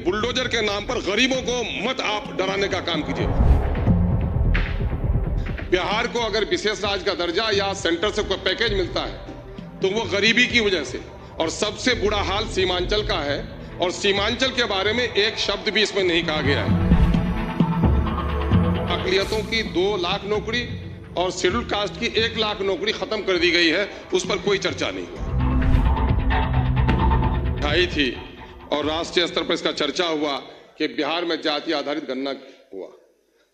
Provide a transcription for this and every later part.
Bulldozer के नाम पर गरीबों को मत आप डराने का काम कीजिए। बिहार को अगर विशेष राज्य का दर्जा या सेंटर से कोई पैकेज मिलता है तो वो गरीबी की वजह से, और सबसे बुरा हाल सीमांचल का है, और सीमांचल के बारे में एक शब्द भी इसमें नहीं कहा गया है। अकलियतों की 2 लाख नौकरी और शेड्यूल कास्ट की 1 लाख नौकरी खत्म कर दी गई है, उस पर कोई चर्चा नहीं हुआ। आई थी और राष्ट्रीय स्तर पर इसका चर्चा हुआ कि बिहार में जाति आधारित गणना हुआ,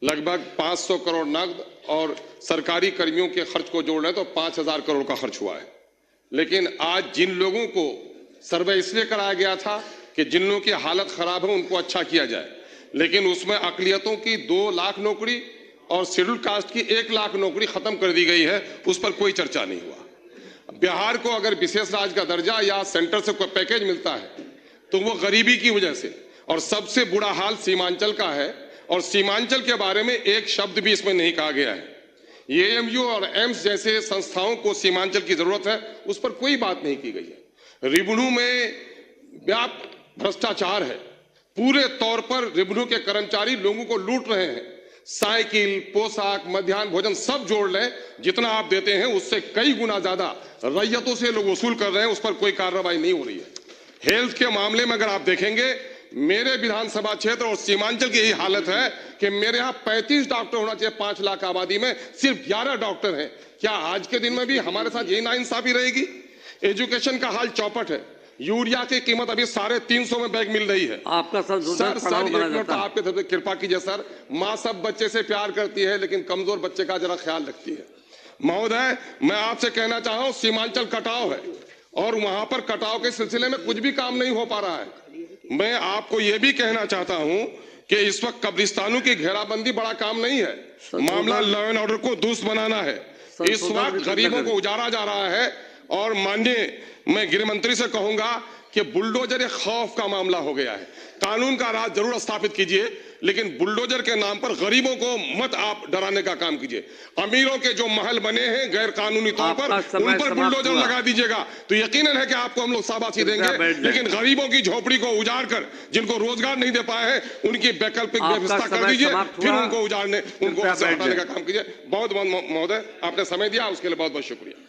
लगभग 500 करोड़ नकद और सरकारी कर्मियों के खर्च को जोड़ रहे तो 5000 करोड़ का खर्च हुआ है। लेकिन आज जिन लोगों को सर्वे इसलिए कराया गया था कि जिन लोगों की हालत खराब है उनको अच्छा किया जाए, लेकिन उसमें अकलियतों की 2 लाख नौकरी और शेड्यूल कास्ट की 1 लाख नौकरी खत्म कर दी गई है, उस पर कोई चर्चा नहीं हुआ। बिहार को अगर विशेष राज्य का दर्जा या सेंटर से कोई पैकेज मिलता है तो वो गरीबी की वजह से, और सबसे बुरा हाल सीमांचल का है, और सीमांचल के बारे में एक शब्द भी इसमें नहीं कहा गया है। एएमयू और एम्स जैसे संस्थाओं को सीमांचल की जरूरत है, उस पर कोई बात नहीं की गई है। रेवेन्यू में व्यापक भ्रष्टाचार है, पूरे तौर पर रेवेन्यू के कर्मचारी लोगों को लूट रहे हैं। साइकिल, पोशाक, मध्याह्न भोजन सब जोड़ लें, जितना आप देते हैं उससे कई गुना ज्यादा रैयतों से लोग वसूल कर रहे हैं, उस पर कोई कार्रवाई नहीं हो रही है। हेल्थ के मामले में अगर आप देखेंगे, मेरे विधानसभा क्षेत्र और सीमांचल की यही हालत है कि मेरे यहाँ 35 डॉक्टर होना चाहिए 5 लाख आबादी में, सिर्फ 11 डॉक्टर हैं। क्या आज के दिन में भी हमारे साथ यही नाइंसाफी रहेगी? एजुकेशन का हाल चौपट है। यूरिया की कीमत अभी 350 में बैग मिल रही है। आपका सर एक मिनट आपके तरफ से कृपा कीजिए सर। माँ सब बच्चे से प्यार करती है, लेकिन कमजोर बच्चे का जरा ख्याल रखती है। महोदय, मैं आपसे कहना चाह रहा हूँ, सीमांचल कटाव है और वहां पर कटाव के सिलसिले में कुछ भी काम नहीं हो पा रहा है। मैं आपको यह भी कहना चाहता हूं कि इस वक्त कब्रिस्तानों की घेराबंदी बड़ा काम नहीं है, मामला लॉ एंड ऑर्डर को दुरुस्त बनाना है। इस वक्त गरीबों को उजाड़ा जा रहा है, और माननीय मैं गृह मंत्री से कहूंगा कि बुलडोजर एक खौफ का मामला हो गया है। कानून का राज जरूर स्थापित कीजिए, लेकिन बुलडोजर के नाम पर गरीबों को मत आप डराने का काम कीजिए। अमीरों के जो महल बने हैं गैर कानूनी तौर पर, उन पर बुलडोजर लगा दीजिएगा तो यकीनन है कि आपको हम लोग शाबाशी देंगे, लेकिन गरीबों की झोपड़ी को उजाड़ कर, जिनको रोजगार नहीं दे पाए हैं, उनकी वैकल्पिक व्यवस्था कर दीजिए, फिर उनको उजाड़ने, उनको हटाने का काम कीजिए। बहुत बहुत महोदय, आपने समय दिया, उसके लिए बहुत बहुत शुक्रिया।